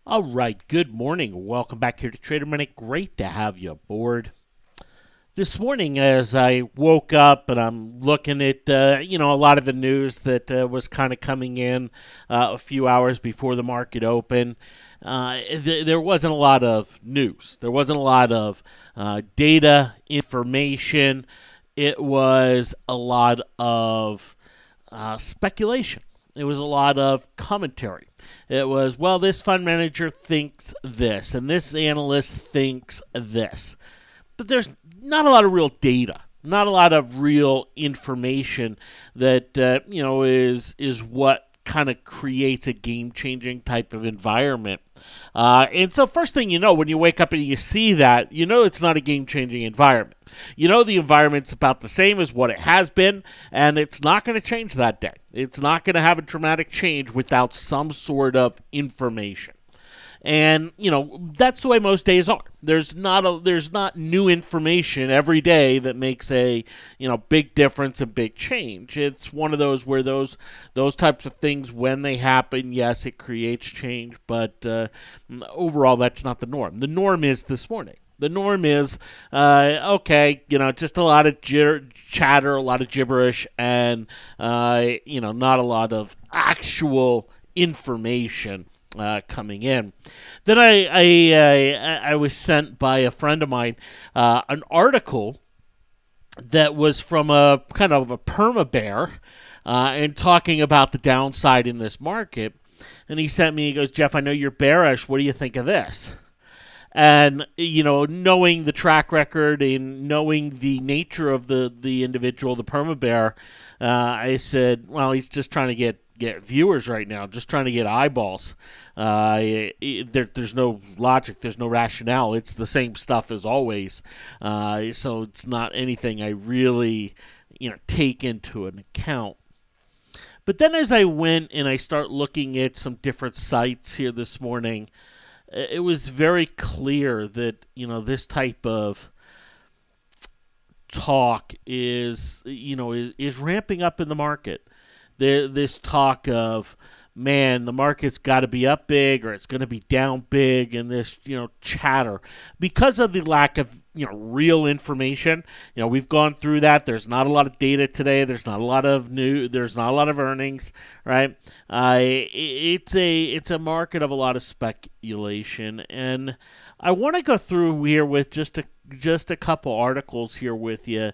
All right, good morning. Welcome back here to Trader Minute. Great to have you aboard. This morning, as I woke up and I'm looking at, a lot of the news that was kind of coming in a few hours before the market opened, there wasn't a lot of news. There wasn't a lot of data, information. It was a lot of speculation. It was a lot of commentary. It was, well, this fund manager thinks this, and this analyst thinks this. But there's not a lot of real data, not a lot of real information that is what kind of creates a game-changing type of environment. And so first thing you know, when you wake up and you see that, you know it's not a game-changing environment. You know the environment's about the same as what it has been, and it's not going to change that day. It's not going to have a dramatic change without some sort of information. And, that's the way most days are. There's not new information every day that makes a, big difference and big change. It's one of those where those types of things, when they happen, yes, it creates change, but overall, that's not the norm. The norm is this morning. The norm is, just a lot of chatter, a lot of gibberish, and, not a lot of actual information coming in. Then I was sent by a friend of mine an article that was from a kind of a perma bear and talking about the downside in this market. And he sent me, he goes, Jeff, I know you're bearish. What do you think of this? And, knowing the track record and knowing the nature of the individual, the perma bear, I said, well, he's just trying to get viewers right now, just trying to get eyeballs. There's no logic, there's no rationale. It's the same stuff as always. So it's not anything I really, take into an account. But then as I went and I start looking at some different sites here this morning, it was very clear that, this type of talk is ramping up in the market. This talk of, man, the market's got to be up big or it's going to be down big, and this, chatter. Because of the lack of, real information, we've gone through that. There's not a lot of data today. There's not a lot of there's not a lot of earnings, right? It's a market of a lot of speculation. And I want to go through here with just a couple articles here with you,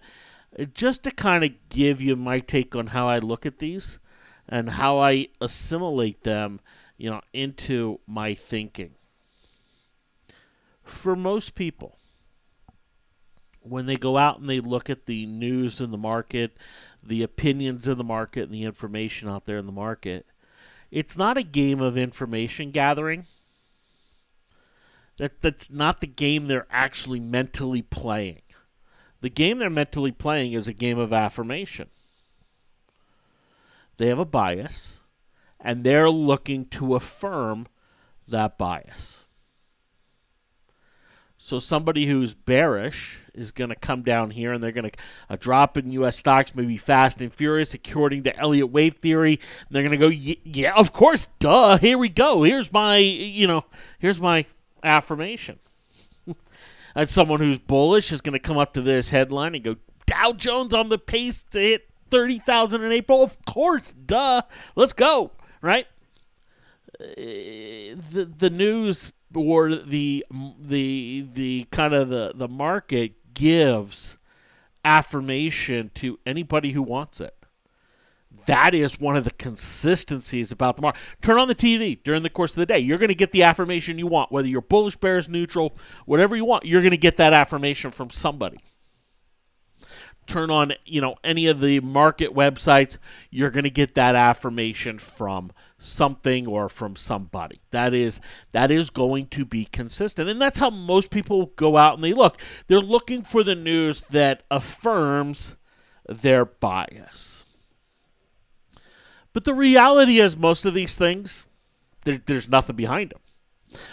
just to kind of give you my take on how I look at these and how I assimilate them, into my thinking. For most people, when they go out and they look at the news in the market, the opinions in the market, and the information out there in the market, it's not a game of information gathering. That's not the game they're actually mentally playing. The game they're mentally playing is a game of affirmation. They have a bias, and they're looking to affirm that bias. So somebody who's bearish is going to come down here, and they're going to a drop in U.S. stocks, maybe fast and furious, according to Elliott wave theory. And they're going to go, yeah, of course, duh. Here we go. Here's my affirmation. And someone who's bullish is going to come up to this headline and go, Dow Jones on the pace to hit 30,000 in April. Of course, duh. Let's go, right? The news or the kind of the market gives affirmation to anybody who wants it. That is one of the consistencies about the market. Turn on the TV during the course of the day. You're going to get the affirmation you want. Whether you're bullish, bearish, neutral, whatever you want, you're going to get that affirmation from somebody. Turn on, any of the market websites, you're going to get that affirmation from something or from somebody. That is going to be consistent. And that's how most people go out and they look. They're looking for the news that affirms their bias. But the reality is most of these things, there's nothing behind them.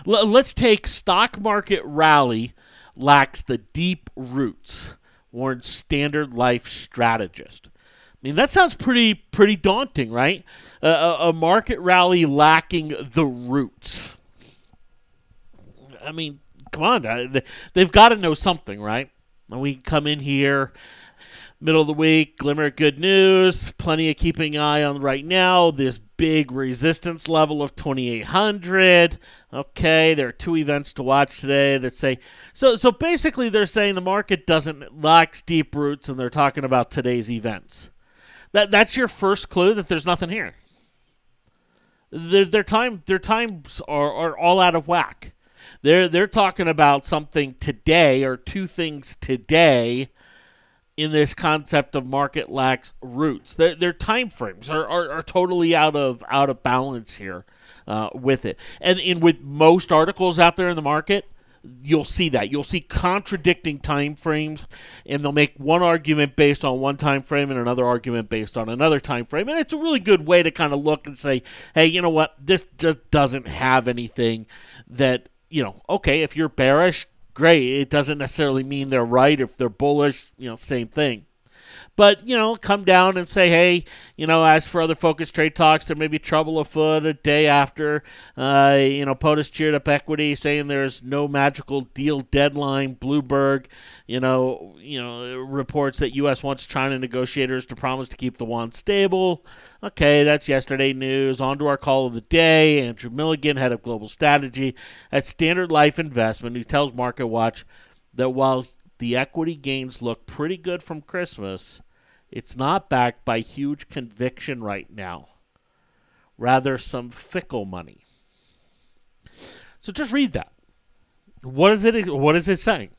Let's take stock market rally lacks the deep roots. Warren Standard Life strategist. I mean, that sounds pretty daunting, right? A market rally lacking the roots. I mean, come on. They've got to know something, right? And we come in here, middle of the week, glimmer of good news, plenty of keeping an eye on right now. This big resistance level of 2,800. Okay, there are two events to watch today that say so basically they're saying the market doesn't lacks deep roots, and they're talking about today's events. That's your first clue that there's nothing here. Their times are all out of whack. They're talking about something today, or two things today, in this concept of market lacks roots. Their time frames are totally out of balance here with it. And with most articles out there in the market, you'll see that. You'll see contradicting time frames, and they'll make one argument based on one time frame and another argument based on another time frame. And it's a really good way to kind of look and say, hey, you know what? This just doesn't have anything that, okay, if you're bearish, great. It doesn't necessarily mean they're right. If they're bullish, same thing. But, come down and say, hey, as for other focus trade talks, there may be trouble afoot a day after. POTUS cheered up equity, saying there's no magical deal deadline. Bloomberg, reports that U.S. wants China negotiators to promise to keep the yuan stable. Okay, that's yesterday news. On to our call of the day. Andrew Milligan, head of global strategy at Standard Life Investment, who tells MarketWatch that while the equity gains look pretty good from Christmas, it's not backed by huge conviction right now. Rather, some fickle money. So just read that. What is it saying?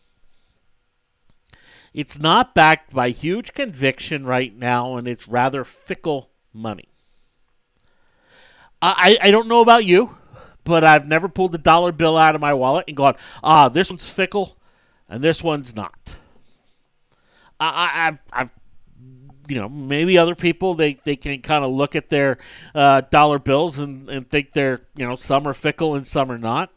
It's not backed by huge conviction right now, and it's rather fickle money. I don't know about you, but I've never pulled a dollar bill out of my wallet and gone, this one's fickle, and this one's not. I've maybe other people, they can kind of look at their dollar bills and think they're, some are fickle and some are not.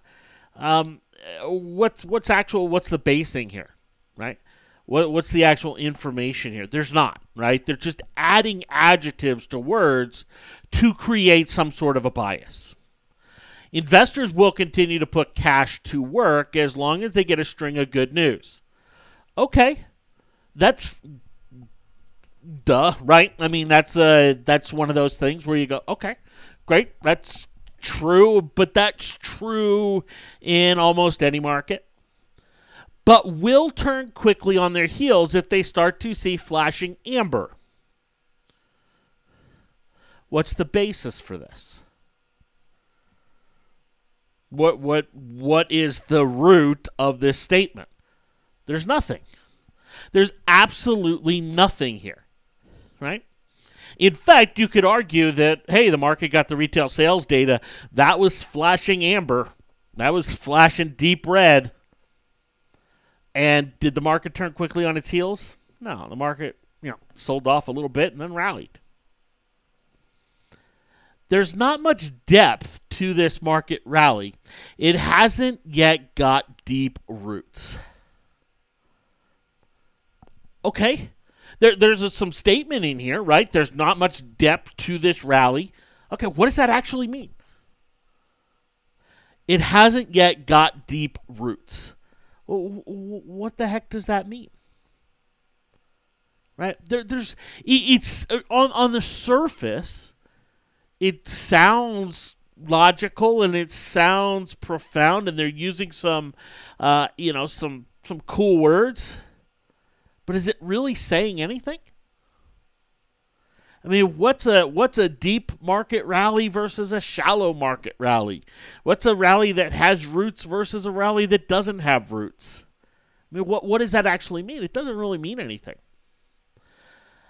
What's the basing here, right? What's the actual information here? There's not, right? They're just adding adjectives to words to create some sort of a bias. Investors will continue to put cash to work as long as they get a string of good news. Okay, that's duh, right? I mean, that's one of those things where you go, okay, great, that's true, but that's true in almost any market. But will turn quickly on their heels if they start to see flashing amber. What's the basis for this? What is the root of this statement? There's nothing. There's absolutely nothing here, right? In fact, you could argue that, hey, the market got the retail sales data. That was flashing amber. That was flashing deep red. And did the market turn quickly on its heels? No, the market, sold off a little bit and then rallied. There's not much depth to this market rally. It hasn't yet got deep roots. Okay, there's some statement in here, right? There's not much depth to this rally. Okay, what does that actually mean? It hasn't yet got deep roots. What the heck does that mean? Right? It's on the surface, it sounds logical and it sounds profound, and they're using some cool words. But is it really saying anything? I mean, what's a deep market rally versus a shallow market rally? What's a rally that has roots versus a rally that doesn't have roots? I mean, what does that actually mean? It doesn't really mean anything.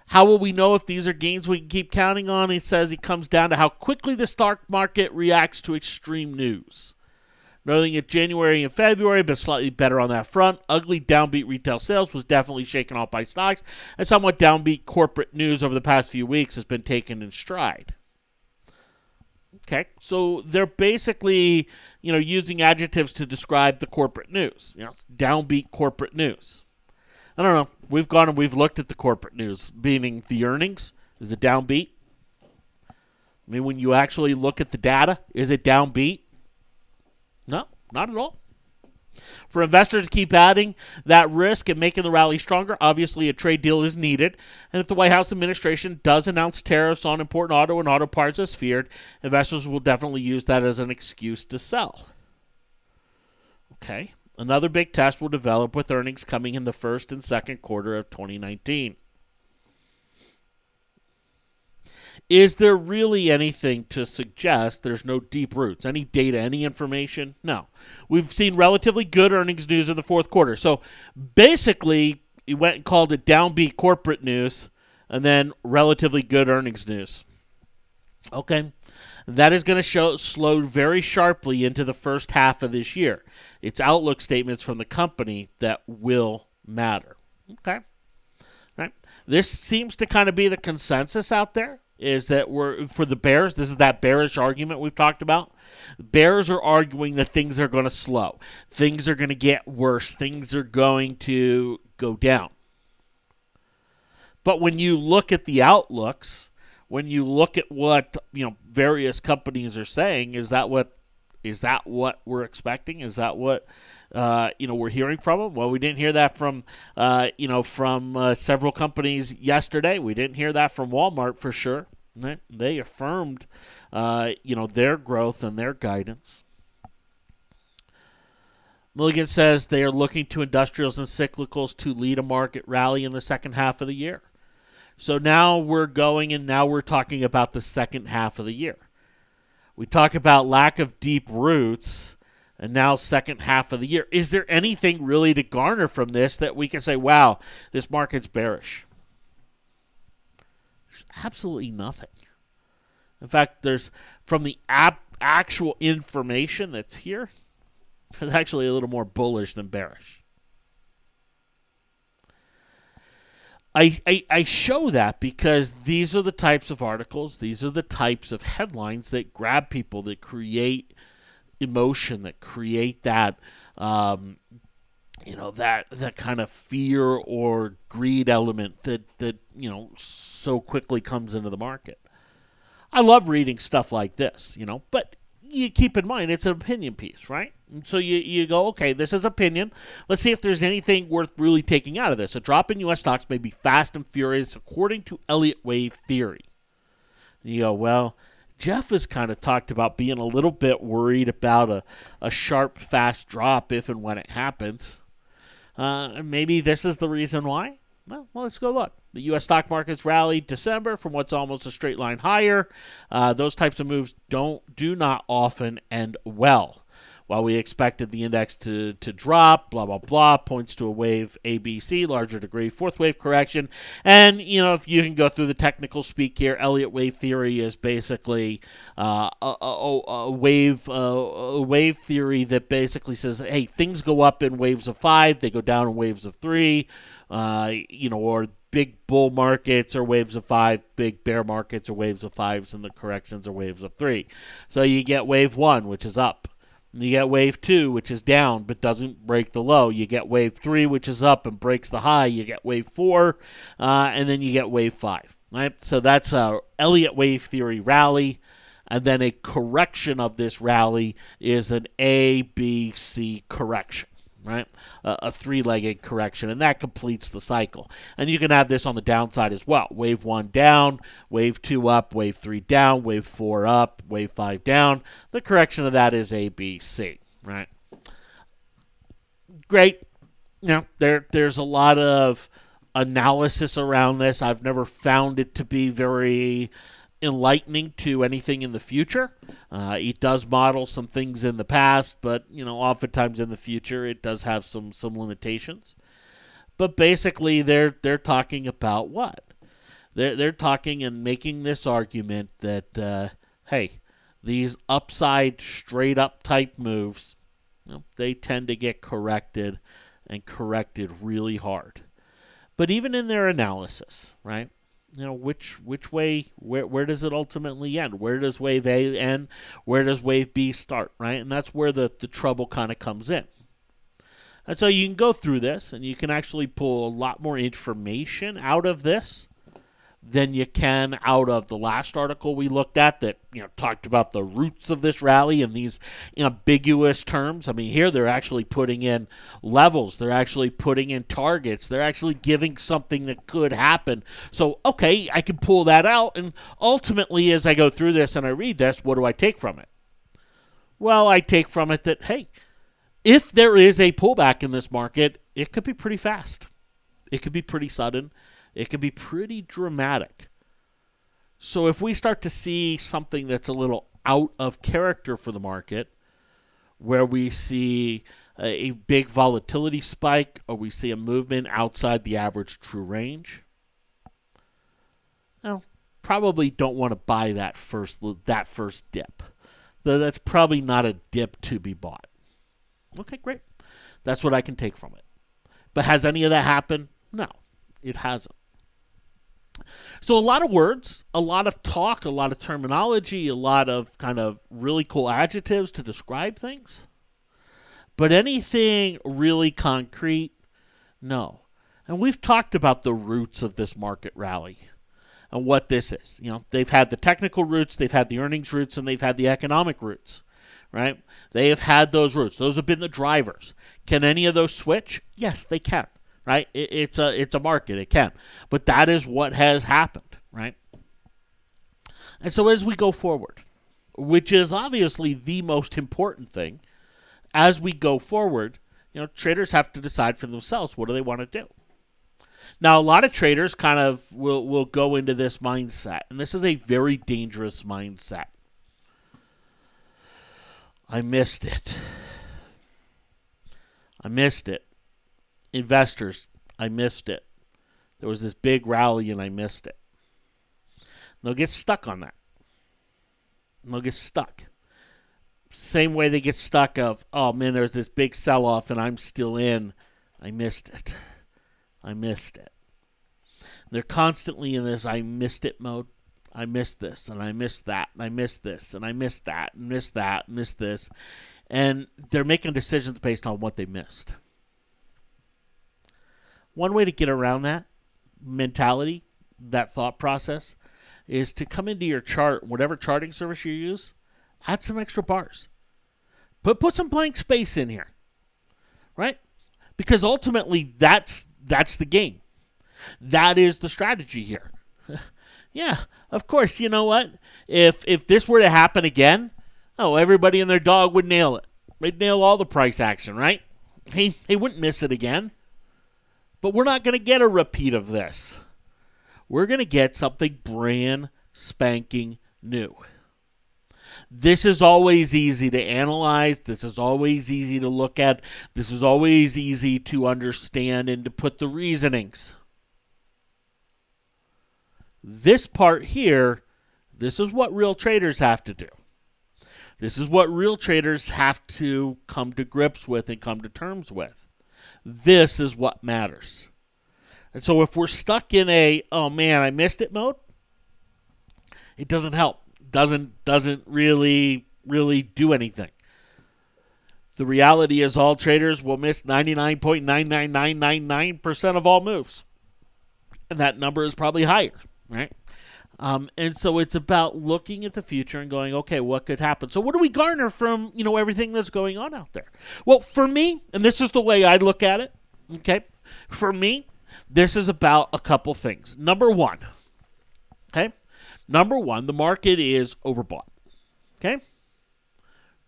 How will we know if these are gains we can keep counting on? He says it comes down to how quickly the stock market reacts to extreme news. Noting that January and February have been slightly better on that front. Ugly downbeat retail sales was definitely shaken off by stocks, and somewhat downbeat corporate news over the past few weeks has been taken in stride. Okay, so they're basically, using adjectives to describe the corporate news. Downbeat corporate news. I don't know. We've gone and we've looked at the corporate news, meaning the earnings. Is it downbeat? I mean, when you actually look at the data, is it downbeat? No, not at all. For investors to keep adding that risk and making the rally stronger, obviously a trade deal is needed. And if the White House administration does announce tariffs on important auto and auto parts as feared, investors will definitely use that as an excuse to sell. Okay. Another big test will develop with earnings coming in the first and second quarter of 2019. Is there really anything to suggest there's no deep roots? Any data, any information? No. We've seen relatively good earnings news in the fourth quarter. So basically, you went and called it downbeat corporate news and then relatively good earnings news. Okay. That is going to slow very sharply into the first half of this year. It's outlook statements from the company that will matter. Okay. Right. This seems to kind of be the consensus out there. Is that we're for the bears? This is that bearish argument we've talked about. Bears are arguing that things are going to slow. Things are going to get worse. Things are going to go down. But when you look at the outlooks, when you look at what various companies are saying, is that what we're expecting? Is that what we're hearing from them? Well, we didn't hear that from several companies yesterday. We didn't hear that from Walmart for sure. They affirmed their growth and their guidance. Milligan says they are looking to industrials and cyclicals to lead a market rally in the second half of the year. So now we're talking about the second half of the year. We talk about lack of deep roots, and now second half of the year. Is there anything really to garner from this that we can say, wow, this market's bearish? There's absolutely nothing. In fact, there's from the actual information that's here, it's actually a little more bullish than bearish. I show that because these are the types of articles, these are the types of headlines that grab people, that create emotion, that create that that kind of fear or greed element that so quickly comes into the market. I love reading stuff like this, but you keep in mind it's an opinion piece, right? And so you go, okay, this is opinion. Let's see if there's anything worth really taking out of this. A drop in U.S. stocks may be fast and furious according to Elliott Wave theory. And you go, well, Jeff has kind of talked about being a little bit worried about a sharp, fast drop if and when it happens. Maybe this is the reason why. Well, let's go look. The U.S. stock market's rallied December from what's almost a straight line higher. Those types of moves do not often end well. While we expected the index to drop, blah, blah, blah, points to a wave ABC, larger degree, fourth wave correction. And, if you can go through the technical speak here, Elliott wave theory is basically a wave theory that basically says, hey, things go up in waves of 5, they go down in waves of 3, or big bull markets are waves of 5, big bear markets are waves of 5s, and the corrections are waves of 3. So you get wave 1, which is up. You get wave 2, which is down but doesn't break the low. You get wave 3, which is up and breaks the high. You get wave 4, and then you get wave 5. Right? So that's a Elliott wave theory rally, and then a correction of this rally is an A, B, C correction. Right, a three-legged correction, and that completes the cycle. And you can have this on the downside as well. Wave 1 down, wave 2 up, wave 3 down, wave 4 up, wave 5 down. The correction of that is A, B, C. Right? Great. There's a lot of analysis around this. I've never found it to be very enlightening to anything in the future. It does model some things in the past, but oftentimes in the future it does have some limitations. But basically they're talking about what? They're talking and making this argument that hey, these upside straight up type moves, they tend to get corrected and corrected really hard. But even in their analysis, right? Which way, where does it ultimately end? Where does wave A end? Where does wave B start, right? And that's where the trouble kind of comes in. And so you can go through this, and you can actually pull a lot more information out of this than you can out of the last article we looked at that, talked about the roots of this rally in these ambiguous terms. I mean, here they're actually putting in levels. They're actually putting in targets. They're actually giving something that could happen. So, okay, I can pull that out. And ultimately, as I go through this and I read this, what do I take from it? Well, I take from it that, hey, if there is a pullback in this market, it could be pretty fast. It could be pretty sudden. It could be pretty dramatic. So if we start to see something that's a little out of character for the market, where we see a big volatility spike or we see a movement outside the average true range, well, probably don't want to buy that first dip. That's probably not a dip to be bought. Okay, great. That's what I can take from it. But has any of that happened? No, it hasn't. So a lot of words, a lot of talk, a lot of terminology, a lot of kind of really cool adjectives to describe things. But anything really concrete? No. And we've talked about the roots of this market rally and what this is. They've had the technical roots, they've had the earnings roots, and they've had the economic roots, right? They have had those roots. Those have been the drivers. Can any of those switch? Yes, they can. Right? It's a market. It can. But that is what has happened, right? And so as we go forward, which is obviously the most important thing, as we go forward, traders have to decide for themselves what do they want to do. Now, a lot of traders kind of will go into this mindset, and this is a very dangerous mindset. I missed it. Investors, I missed it. There was this big rally and I missed it. They'll get stuck on that. They'll get stuck. Same way they get stuck of, oh man, there's this big sell-off and I'm still in. I missed it. They're constantly in this I missed it mode. I missed this and I missed that and I missed this and I missed that and missed that and missed this. And they're making decisions based on what they missed. One way to get around that mentality, that thought process, is to come into your chart, whatever charting service you use, add some extra bars. Put some blank space in here, right? Because ultimately, that's the game. That is the strategy here. Yeah, of course, you know what? If this were to happen again, everybody and their dog would nail it. They'd nail all the price action, right? They wouldn't miss it again. But we're not going to get a repeat of this. We're going to get something brand spanking new. This is always easy to analyze. This is always easy to look at. This is always easy to understand and to put the reasonings. This part here, this is what real traders have to do. This is what real traders have to come to grips with and come to terms with. This is what matters. And so if we're stuck in a, oh man, I missed it mode, it doesn't help. Doesn't really do anything. The reality is all traders will miss 99.99999% of all moves. And that number is probably higher, right? And so it's about looking at the future and going, okay, what could happen? So what do we garner from, everything that's going on out there? Well, for me, and this is the way I look at it, okay? For me, this is about a couple things. Number one, the market is overbought, okay?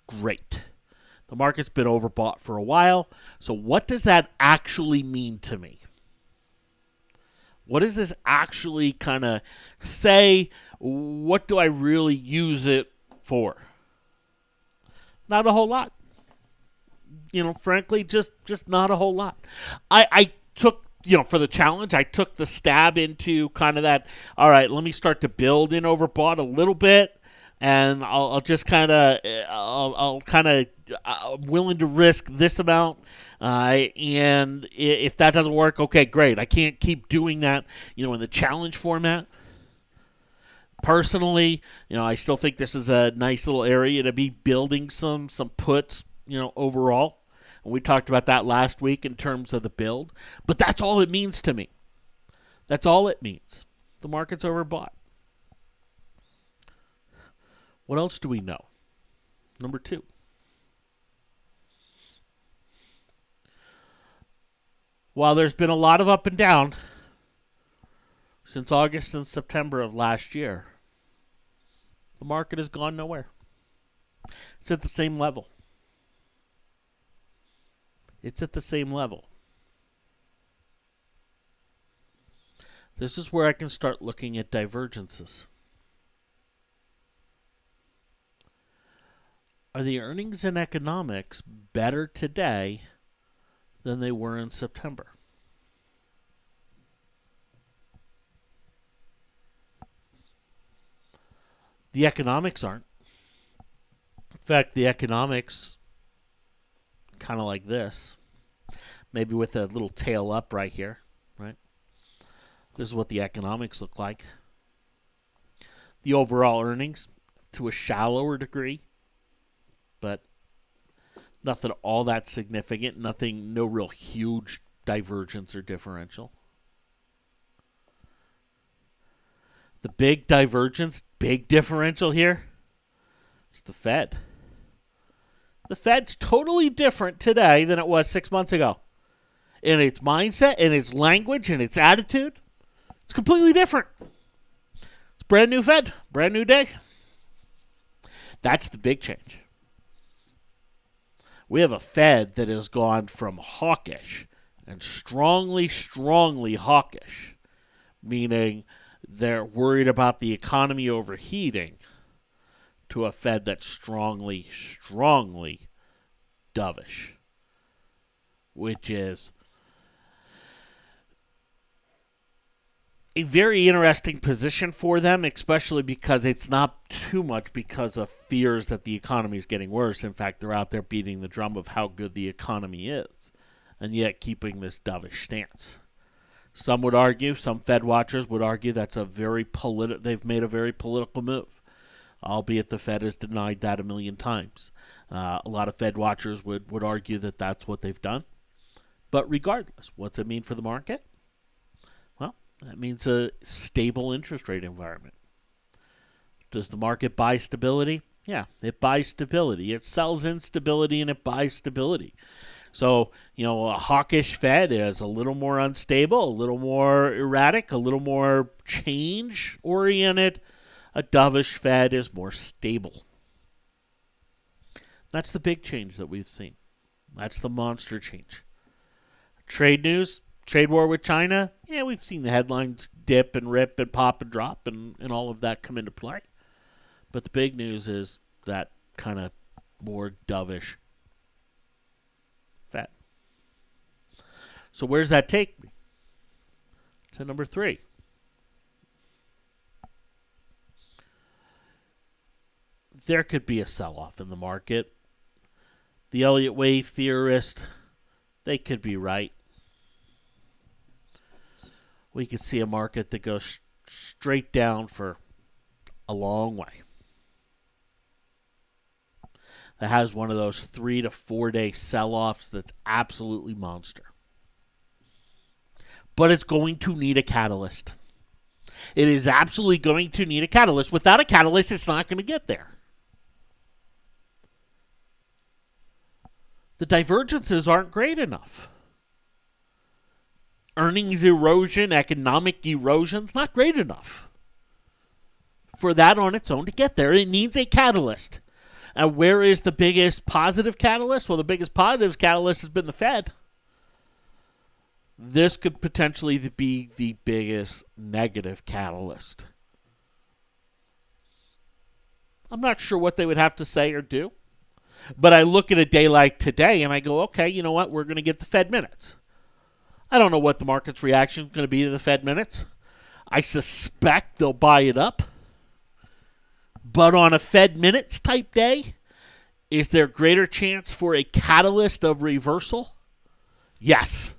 Great. The market's been overbought for a while. So what does that actually mean to me? What does this actually kind of say? What do I really use it for? Not a whole lot. Frankly, just not a whole lot. I took, for the challenge, I took the stab into kind of that, all right, let me start to build in overbought a little bit, and I'll just kind of, I'm willing to risk this amount, and if that doesn't work, okay, great. I can't keep doing that, in the challenge format. Personally, I still think this is a nice little area to be building some puts, overall. And we talked about that last week in terms of the build. But that's all it means to me. That's all it means. The market's overbought. What else do we know? Number 2. While there's been a lot of up and down since August and September of last year, the market has gone nowhere. It's at the same level. It's at the same level. This is where I can start looking at divergences. Are the earnings in economics better today than they were in September? The economics aren't. In fact, the economics kind of like this, maybe with a little tail up right here, right? This is what the economics look like. The overall earnings, to a shallower degree, but nothing all that significant, no real huge divergence or differential. The big divergence, big differential here is the Fed. The Fed's totally different today than it was 6 months ago. In its mindset, in its language, in its attitude, it's completely different. It's brand new Fed, brand new day. That's the big change. We have a Fed that has gone from hawkish and strongly, strongly hawkish, meaning they're worried about the economy overheating, to a Fed that's strongly, strongly dovish, which is a very interesting position for them, especially because it's not too much because of fears that the economy is getting worse. In fact, they're out there beating the drum of how good the economy is, and yet keeping this dovish stance. Some would argue, some Fed watchers would argue that's they've made a very political move, albeit the Fed has denied that a million times. A lot of Fed watchers would argue that that's what they've done. But regardless, what's it mean for the market? Well, that means a stable interest rate environment. Does the market buy stability? Yeah, it buys stability. It sells instability and it buys stability. So, a hawkish Fed is a little more unstable, a little more erratic, a little more change-oriented. A dovish Fed is more stable. That's the big change that we've seen. That's the monster change. Trade news, trade war with China. Yeah, we've seen the headlines dip and rip and pop and drop and all of that come into play. But the big news is that kind of more dovish Fed. So where's that take me? To number 3. There could be a sell-off in the market. The Elliott Wave theorist, they could be right. We could see a market that goes straight down for a long way. That has one of those 3 to 4 day sell-offs that's absolutely monster. But it's going to need a catalyst. It is absolutely going to need a catalyst. Without a catalyst, it's not going to get there. The divergences aren't great enough. Earnings erosion, economic erosion's not great enough for that on its own to get there. It needs a catalyst. And where is the biggest positive catalyst? Well, the biggest positive catalyst has been the Fed. This could potentially be the biggest negative catalyst. I'm not sure what they would have to say or do. But I look at a day like today and I go, okay, you know what? We're going to get the Fed minutes. I don't know what the market's reaction is going to be to the Fed minutes. I suspect they'll buy it up. But on a Fed minutes type day, is there greater chance for a catalyst of reversal? Yes.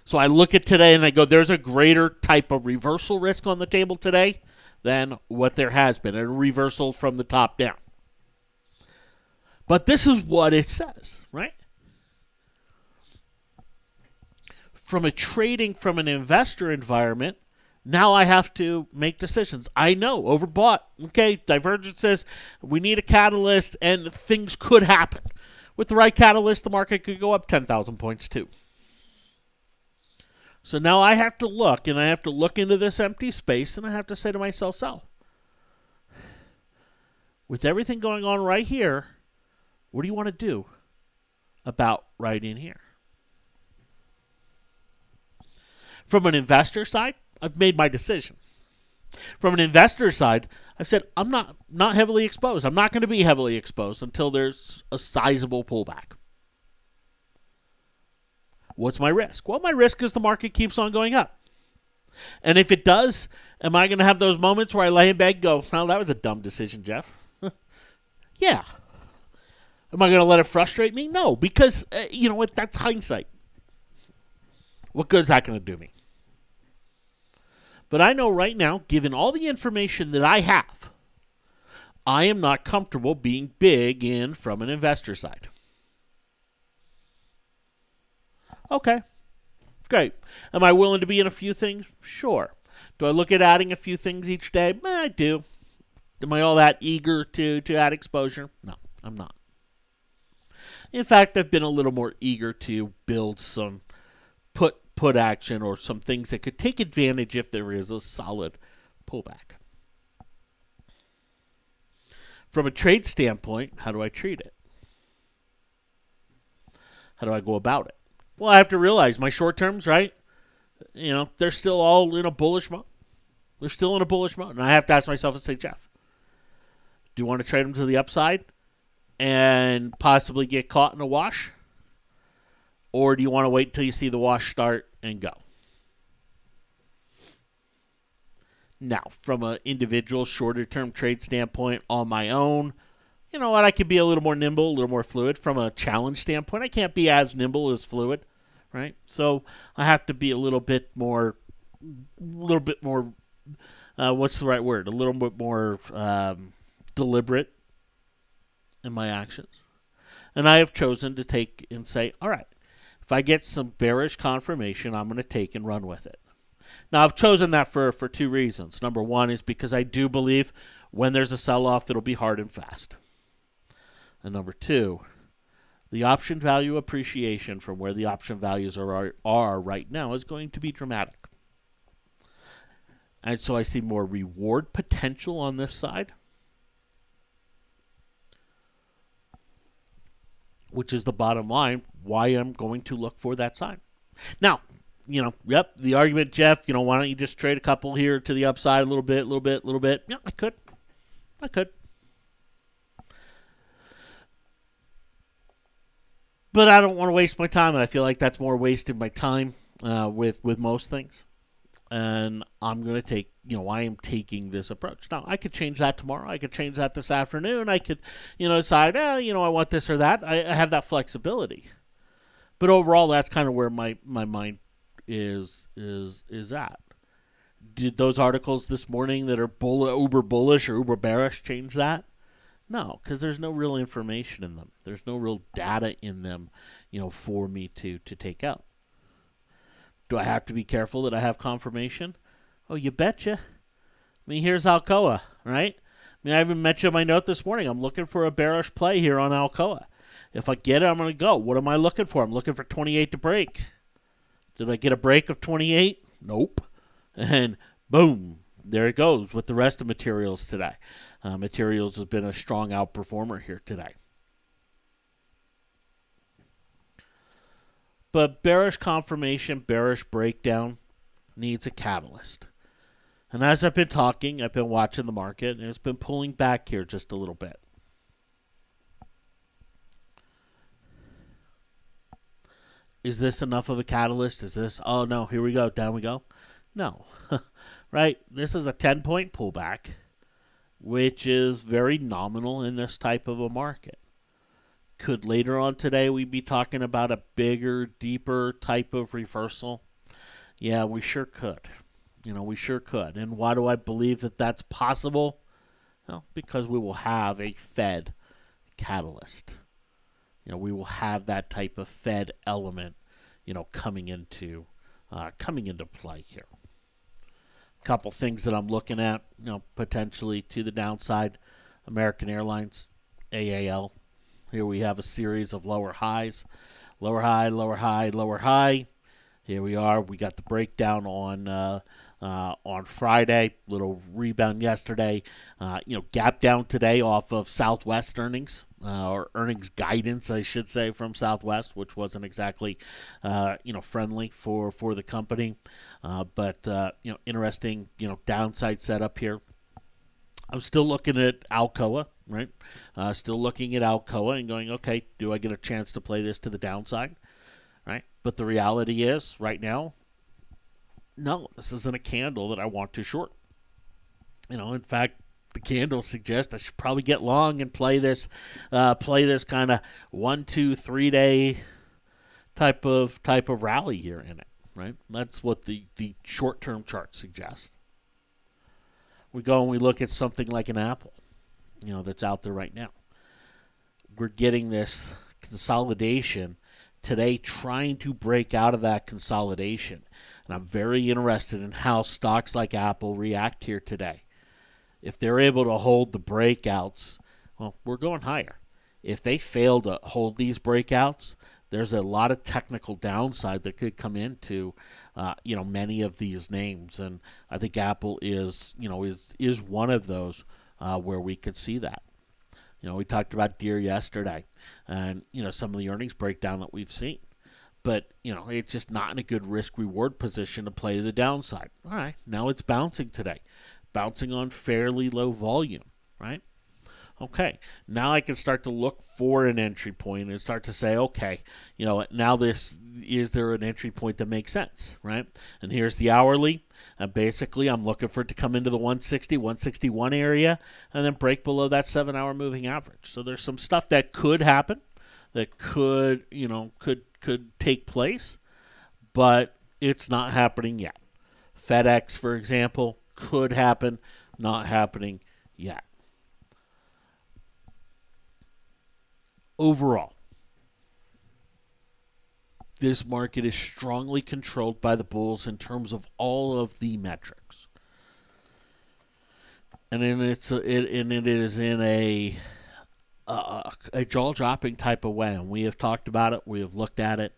So I look at today and I go, there's a greater type of reversal risk on the table today than what there has been, a reversal from the top down. But this is what it says, right? From an investor environment, Now I have to make decisions. I know, overbought. Okay, divergence says we need a catalyst, and things could happen. With the right catalyst, the market could go up 10,000 points too. So now I have to look, and I have to look into this empty space, and I have to say to myself, so, with everything going on right here, what do you want to do about right in here? From an investor side, I've made my decision. From an investor side, I've said I'm not heavily exposed. I'm not going to be heavily exposed until there's a sizable pullback. What's my risk? Well, my risk is the market keeps on going up. And if it does, am I going to have those moments where I lay in bed and go, well, that was a dumb decision, Jeff? Yeah. Am I going to let it frustrate me? No, because you know what? That's hindsight. What good is that going to do me? But I know right now, given all the information that I have, I am not comfortable being big in from an investor side. Okay, great. Am I willing to be in a few things? Sure. Do I look at adding a few things each day? I do. Am I all that eager to add exposure? No, I'm not. In fact, I've been a little more eager to build some put action or some things that could take advantage if there is a solid pullback. From a trade standpoint, how do I treat it? How do I go about it? Well, I have to realize my short terms, right? You know, they're still all in a bullish mode. They're still in a bullish mode. And I have to ask myself and say, Jeff, do you want to trade them to the upside and possibly get caught in a wash? Or do you want to wait until you see the wash start and go? Now, from an individual shorter-term trade standpoint on my own, you know what? I can be a little more nimble, a little more fluid. From a challenge standpoint, I can't be as nimble as fluid, right? So I have to be a little bit more, what's the right word? A little bit more deliberate in my actions. And I have chosen to take and say, all right, if I get some bearish confirmation, I'm going to take and run with it. Now, I've chosen that for two reasons. Number one is because I do believe when there's a sell-off, it'll be hard and fast. And number two, the option value appreciation from where the option values are right now is going to be dramatic. And so I see more reward potential on this side, which is the bottom line, why I'm going to look for that sign. Now, you know, yep, the argument, Jeff, you know, why don't you just trade a couple here to the upside a little bit. Yeah, I could. But I don't want to waste my time, and I feel like that's more wasting my time with most things. And I'm going to take, you know, I am taking this approach. Now, I could change that tomorrow. I could change that this afternoon. I could, you know, decide, you know, I want this or that. I have that flexibility. But overall, that's kind of where my mind is at. Did those articles this morning that are uber bullish or uber bearish change that? No, because there's no real information in them. There's no real data in them, you know, for me to take out. Do I have to be careful that I have confirmation? Oh, you betcha. I mean, here's Alcoa, right? I mean, I even mentioned in my note this morning, I'm looking for a bearish play here on Alcoa. If I get it, I'm going to go. What am I looking for? I'm looking for 28 to break. Did I get a break of 28? Nope. And boom, there it goes with the rest of materials today. Materials has been a strong outperformer here today. But bearish confirmation, bearish breakdown needs a catalyst. And as I've been talking, I've been watching the market, and it's been pulling back here just a little bit. Is this enough of a catalyst? Is this, oh no, here we go, down we go? No. Right? This is a 10-point pullback, which is very nominal in this type of a market. Could later on today we be talking about a bigger, deeper type of reversal? Yeah, we sure could. You know, we sure could. And why do I believe that that's possible? Well, because we will have a Fed catalyst. You know, we will have that type of Fed element, you know, coming into play here. Couple things that I'm looking at, potentially to the downside. American Airlines, AAL. Here we have a series of lower highs, lower high, lower high, lower high. Here we are. We got the breakdown on Friday. Little rebound yesterday. Gap down today off of Southwest earnings. Or earnings guidance, I should say, from Southwest, which wasn't exactly, friendly for the company. But interesting, downside setup here. I'm still looking at Alcoa, right? Still looking at Alcoa and going, okay, do I get a chance to play this to the downside, right? But the reality is, right now, no, this isn't a candle that I want to short. In fact, the candle suggests I should probably get long and play this kind of 1, 2, 3 day type of rally here in it, right? That's what the short term chart suggests. We go and we look at something like an Apple, that's out there right now. We're getting this consolidation today, trying to break out of that consolidation. And I'm very interested in how stocks like Apple react here today. If they're able to hold the breakouts, well, we're going higher. If they fail to hold these breakouts, there's a lot of technical downside that could come into, many of these names, and I think Apple is one of those where we could see that. We talked about Deere yesterday, and some of the earnings breakdown that we've seen, but it's just not in a good risk reward position to play to the downside. All right, now it's bouncing today, bouncing on fairly low volume, right? Okay, now I can start to look for an entry point and start to say, okay, now is there an entry point that makes sense, right? And here's the hourly. And basically, I'm looking for it to come into the 160, 161 area and then break below that 7-hour moving average. So there's some stuff that could happen, that could take place, but it's not happening yet. FedEx, for example, could happen, not happening yet. Overall, this market is strongly controlled by the bulls in terms of all of the metrics, and then it is in a jaw-dropping type of way. And we have talked about it. We have looked at it.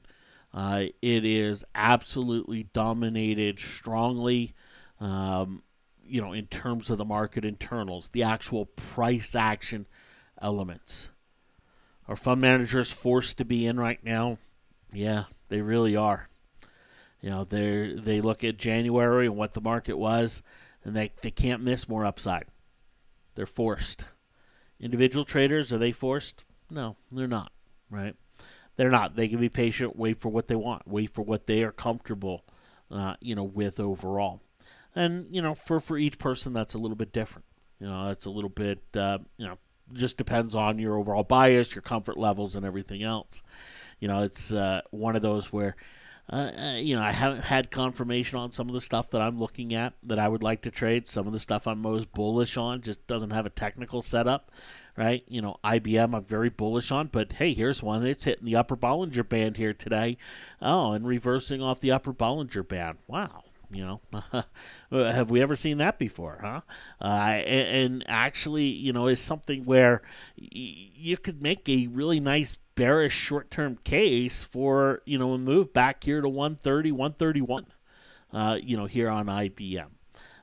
It is absolutely dominated strongly, in terms of the market internals, the actual price action elements. Are fund managers forced to be in right now? Yeah, they really are. They look at January and what the market was, and they can't miss more upside. They're forced. Individual traders, are they forced? No, they're not, right? They're not. They can be patient, wait for what they want, wait for what they are comfortable, with overall. And, for each person, that's a little bit different. It's a little bit, just depends on your overall bias, your comfort levels, and everything else. It's one of those where, I haven't had confirmation on some of the stuff that I'm looking at that I would like to trade. Some of the stuff I'm most bullish on just doesn't have a technical setup, right? IBM I'm very bullish on, but hey, here's one that's hitting the upper Bollinger Band here today. Oh, and reversing off the upper Bollinger Band. Wow. Have we ever seen that before, huh? And actually, is something where you could make a really nice bearish short-term case for, a move back here to 130, 131, here on IBM.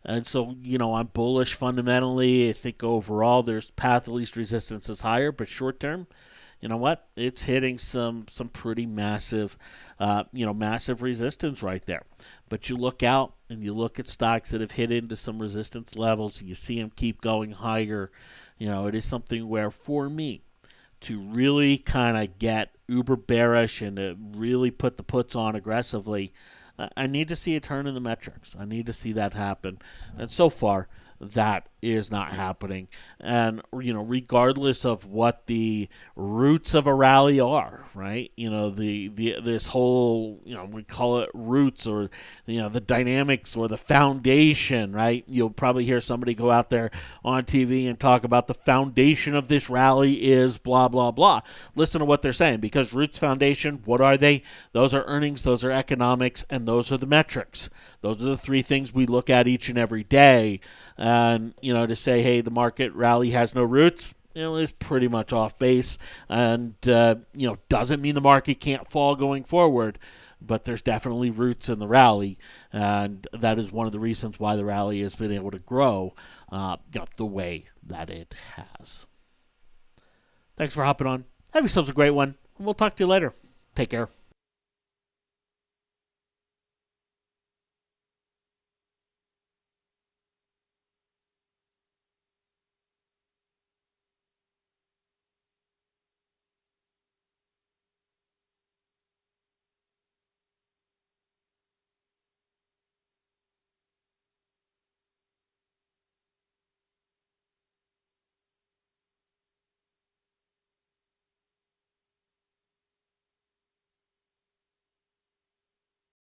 And so, I'm bullish fundamentally. I think overall there's path of least resistance is higher, but short-term, you know what? It's hitting some pretty massive, massive resistance right there. But you look out and you look at stocks that have hit into some resistance levels and you see them keep going higher. It is something where, for me, to really kind of get uber bearish and to really put the puts on aggressively, I need to see a turn in the metrics. I need to see that happen. And so far, that is not happening. And, regardless of what the roots of a rally are, right? This whole, we call it roots, or, the dynamics or the foundation, right? You'll probably hear somebody go out there on TV and talk about the foundation of this rally is blah, blah, blah. Listen to what they're saying, because roots, foundation, what are they? Those are earnings, those are economics, and those are the metrics. Those are the three things we look at each and every day. And, to say, hey, the market rally has no roots, is pretty much off base. And, doesn't mean the market can't fall going forward. But there's definitely roots in the rally. And that is one of the reasons why the rally has been able to grow the way that it has. Thanks for hopping on. Have yourselves a great one. And we'll talk to you later. Take care.